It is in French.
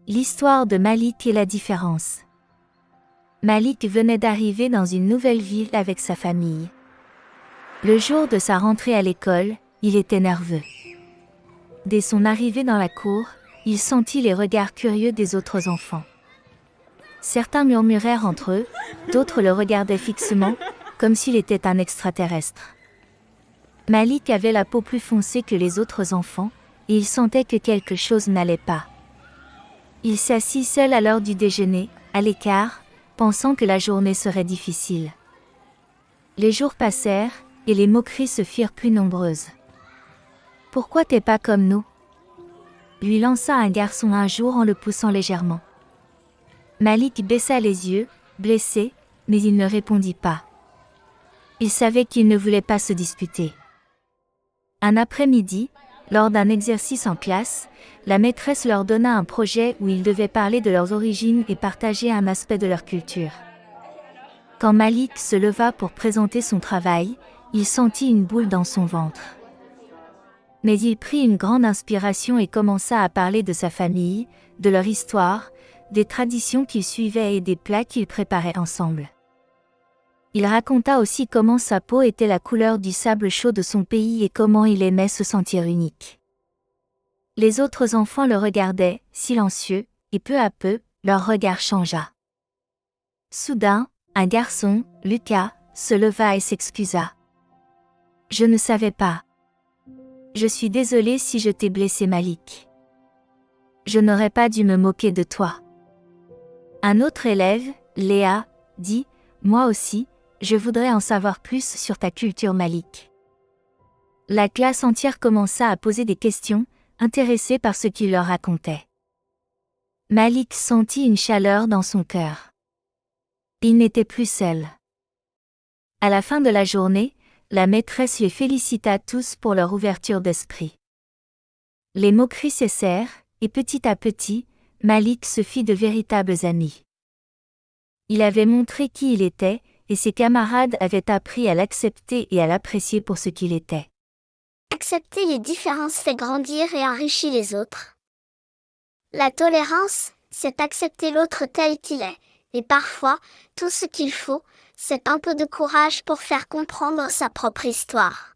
L'histoire de Malik et la différence. Malik venait d'arriver dans une nouvelle ville avec sa famille. Le jour de sa rentrée à l'école, il était nerveux. Dès son arrivée dans la cour, il sentit les regards curieux des autres enfants. Certains murmurèrent entre eux, d'autres le regardaient fixement, comme s'il était un extraterrestre. Malik avait la peau plus foncée que les autres enfants, et il sentait que quelque chose n'allait pas. Il s'assit seul à l'heure du déjeuner, à l'écart, pensant que la journée serait difficile. Les jours passèrent, et les moqueries se firent plus nombreuses. « Pourquoi t'es pas comme nous ?» lui lança un garçon un jour en le poussant légèrement. Malik baissa les yeux, blessé, mais il ne répondit pas. Il savait qu'il ne voulait pas se disputer. Un après-midi, lors d'un exercice en classe, la maîtresse leur donna un projet où ils devaient parler de leurs origines et partager un aspect de leur culture. Quand Malik se leva pour présenter son travail, il sentit une boule dans son ventre. Mais il prit une grande inspiration et commença à parler de sa famille, de leur histoire, des traditions qu'ils suivaient et des plats qu'ils préparaient ensemble. Il raconta aussi comment sa peau était la couleur du sable chaud de son pays et comment il aimait se sentir unique. Les autres enfants le regardaient, silencieux, et peu à peu, leur regard changea. Soudain, un garçon, Lucas, se leva et s'excusa. « Je ne savais pas. Je suis désolé si je t'ai blessé, Malik. Je n'aurais pas dû me moquer de toi. » Un autre élève, Léa, dit « Moi aussi, je voudrais en savoir plus sur ta culture, Malik. » La classe entière commença à poser des questions, intéressée par ce qu'il leur racontait. Malik sentit une chaleur dans son cœur. Il n'était plus seul. À la fin de la journée, la maîtresse les félicita tous pour leur ouverture d'esprit. Les moqueries cessèrent, et petit à petit, Malik se fit de véritables amis. Il avait montré qui il était, et ses camarades avaient appris à l'accepter et à l'apprécier pour ce qu'il était. Accepter les différences fait grandir et enrichit les autres. La tolérance, c'est accepter l'autre tel qu'il est, et parfois, tout ce qu'il faut, c'est un peu de courage pour faire comprendre sa propre histoire.